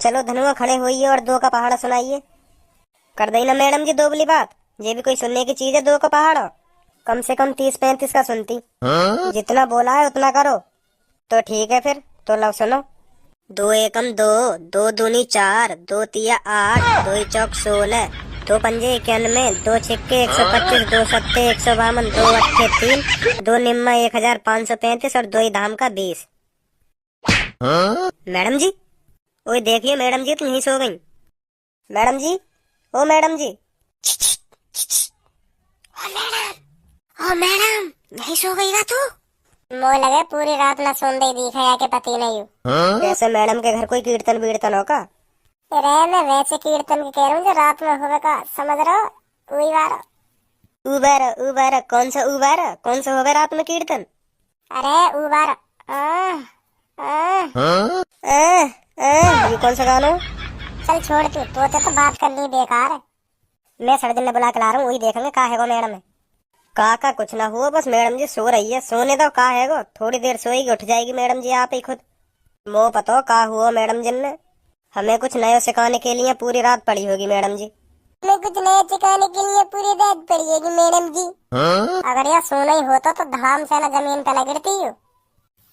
चलो धनुआ खड़े होइए और दो का पहाड़ा सुनाइए। कर दई ना मैडम जी दोगली बात, ये भी कोई सुनने की चीज है? दो का पहाड़ा कम से कम 30-35 का सुनती। जितना बोला है उतना करो। तो ठीक है फिर, तो लो सुनो। दो एकम दो, दो दूनी चार, दो तिया आठ, दो चौक 16, दो पंजे 91, दो छिक्के 125, दो सत्ते 152, दो अट्ठे 3, दो निम्मा 1535 और दो धाम का 20। मैडम जी, ओए देखिए मैडम जी, तुम यहीं सो गई? मैडम जी, ओ मैडम जी। ओ मैडम, यहीं सो गई का तू? मोह लगे पूरी रात ना सोन दे दी खया के पति नहीं हूँ। कैसे मैडम के घर कोई कीर्तन वीर्तन हो का? रे मैं वैसे कीर्तन की कह रहा हूँ जो रात में होवे का, समझ रहे हो? उबार उबार कौन सा उबार, कौन सा होवे रात में कीर्तन? अरे उबार ये कौन सा गाना? चल छोड़ तू, तो बात करनी बेकार है। मैं सर्जन ने बुला के ला रहा हूँ, वही देखेंगे का है वो मैडम है। का कुछ ना हुआ, बस मैडम जी सो रही है, सोने दो। का है वो, थोड़ी देर सोएगी उठ जाएगी मैडम जी आप ही खुद। मोह पतो का हुआ मैडम जी ने? हमें कुछ नया सिखाने के लिए पूरी रात पड़ी होगी मैडम जी। हमें कुछ नया सिखाने के लिए पूरी रात पड़ी होगी मैडम जी। अगर यह सोना ही होता तो धाम से ना जमीन पे लगती हो।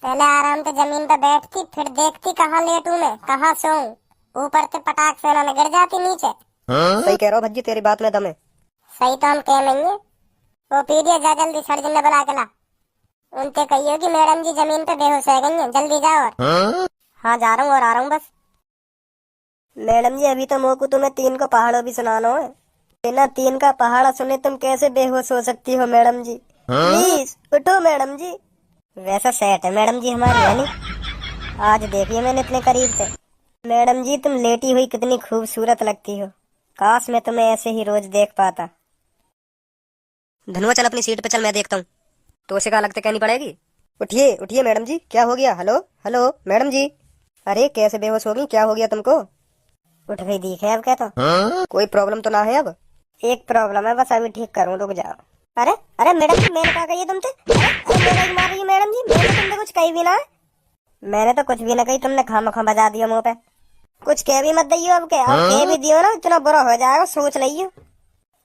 पहले आराम से जमीन पे बैठती, फिर देखती कहाँ लेटू मैं, कहाँ सोऊं। ऊपर से पटाख से ना गिर जाती नीचे। सही कह रहा हो भज्जी, तेरी बात में दम है। सही तो हम कह लेंगे। वो पीडिया जा जल्दी सर्जन ने बुला के ला। उनसे कहियो कि मैडम जी जमीन पे बेहोश हो गई हैं, जल्दी जाओ। और हाँ जा रहा हूँ और आ रहा हूँ बस। मैडम जी अभी तो मोकू तुम्हें 3 का पहाड़ों भी सुनाना है। बिना 3 का पहाड़ा सुने तुम कैसे बेहोश हो सकती हो मैडम जी? प्लीज उठो मैडम जी। वैसा सेट है मैडम जी हमारी, है नहीं? आज देखिए मैंने इतने करीब से। मैडम जी तुम लेटी हुई कितनी खूबसूरत लगती हो, काश मैं तुम्हें ऐसे ही रोज देख पाता। धनुआ चल अपनी सीट पे चल, मैं देखता हूँ। तो उसे का लगता कहनी पड़ेगी। उठिए उठिए मैडम जी, क्या हो गया? हेलो हेलो मैडम जी, अरे कैसे बेहोश हो गई, क्या हो गया तुमको? उठ गई दिखे अब क्या? तो कोई प्रॉब्लम तो ना है अब? एक प्रॉब्लम है बस, अभी ठीक करूँ, रुक जाओ। अरे अरे मैडम जी, मैंने क्या कही है तुमसे? अरे मेरा मार रही है मैडम जी, मैंने तुमसे कुछ कही भी ना। मैंने तो कुछ भी ना कही, तुमने खामखा बजा दिया मुंह पे। कुछ कह भी मत दियो, अब कह भी दियो ना इतना बुरा हो जाएगा, सोच लियो।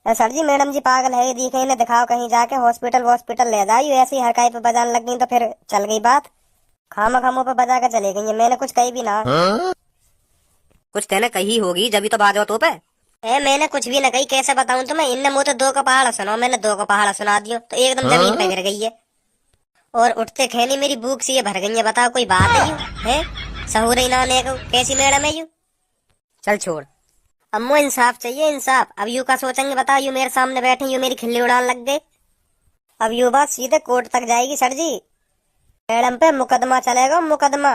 सर जी मैडम जी पागल है, दिखे इन्हें दिखाओ कहीं जाके, हॉस्पिटल ले जाओ। ऐसी हरकाई पे बजाने लग गई तो फिर चल गई बात। खामखा मुंह पे बजा के चले गई, मैंने कुछ कही भी ना। कुछ तेने कही होगी जब तो बाजो तो पे। मैंने कुछ भी ना कही, कैसे बताऊं तुम्हें? इनने मुझे तो 2 का पहाड़ा सुनाओ, मैंने 2 का पहाड़ा सुना दियो तो एकदम जमीन पे गिर गई है। और उठते खेनी मेरी भूख सी भर गई है। बताओ कोई बात है यू है? सहूर ही ना को कैसी मैडम है यू? चल छोड़, अम्मो इंसाफ चाहिए इंसाफ। अब यू का सोचेंगे बताओ? यू मेरे सामने बैठे, यू मेरी खिल्ली उड़ान लग गए। अब यू बात सीधे कोर्ट तक जाएगी सर जी। मैडम पे मुकदमा चलेगा, मुकदमा।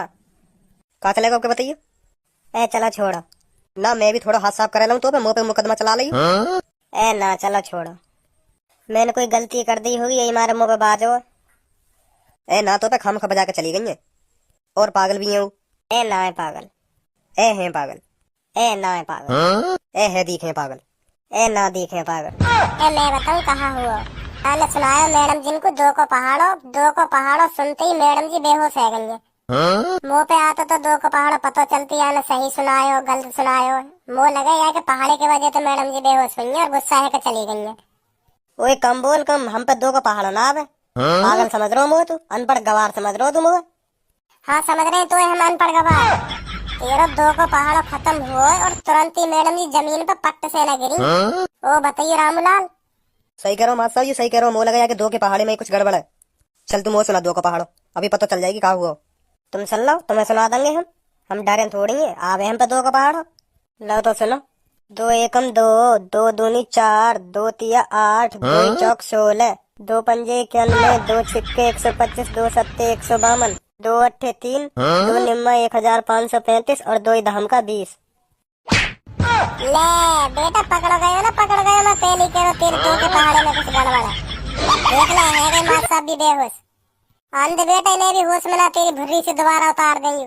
कहाँ चलेगा क्या बताइए? चलो छोड़ो ना, मैं भी थोड़ा हाथ साफ करा लूं तो मुंह पे मुकदमा चला ली। ना चलो छोड़ो, मैंने कोई गलती कर दी होगी, यही मारे मुंह पे बाजो। ना तो पे खाम खा बजा के चली गई है। और पागल भी है वो। ना है पागल, है पागल। ना है पागल, है दिखे पागल। ना दिखे पागल। मैं बताऊं कहाँ हुआ? मैंने सुनाया मैडम जिनको 2 को पहाड़ो सुनते ही मैडम जी बेहोश हो गई है। मुंह पे आता तो 2 का पहाड़ पता चलती है ना, सही सुनायो गलत सुनायो। मुंह लगा यार के पहाड़े की वजह से मैडम जी बेहोश हुई है और गुस्सा है के चली गई है। ओए कम बोल कम, हम पे 2 का पहाड़ ना आवे। पागल समझ रहे हो मुझे? तू अनपढ़ गवार समझ रहे हो तुम मुझे? हाँ समझ रहे हैं तो हम अनपढ़ गवार। तेरा 2 का पहाड़ खत्म हुआ और तुरंत ही मैडम जी जमीन पे पट्ट से न गिरी। ओ बताइए रामलाल। सही कह रहा हूँ मास्टर जी, सही कह रहा हूँ। मुँह लगा यार 2 के पहाड़े में कुछ गड़बड़ है। चल तुम वो सुना 2 का पहाड़ो, अभी पता चल जाएगी कहा हुआ। तुम सुन लो, तुम्हें सुना देंगे हम डरे थोड़ी है। आवे हम पे 2 का पहाड़। लो तो सुनो। 2 एकम 2, 2 दूनी 4, 2 तिया 8, 2 चौक 16, 2 पंजे 91, 2 छिक्के 125, 2 सत्ते 152, 2 अट्ठे 3, 2 निम्मा 1535 और 2 धाम का 20। ले बेटा पकड़ गए ना, पकड़ गए। मैं पहले कह रहा तेरे 2 के पहाड़े में कुछ गड़बड़ है। देख ले है गए माँ साहब भी बेहोश। आंधे बेटा ने भी होश में ना, तेरी भर्री से दोबारा उतार गई।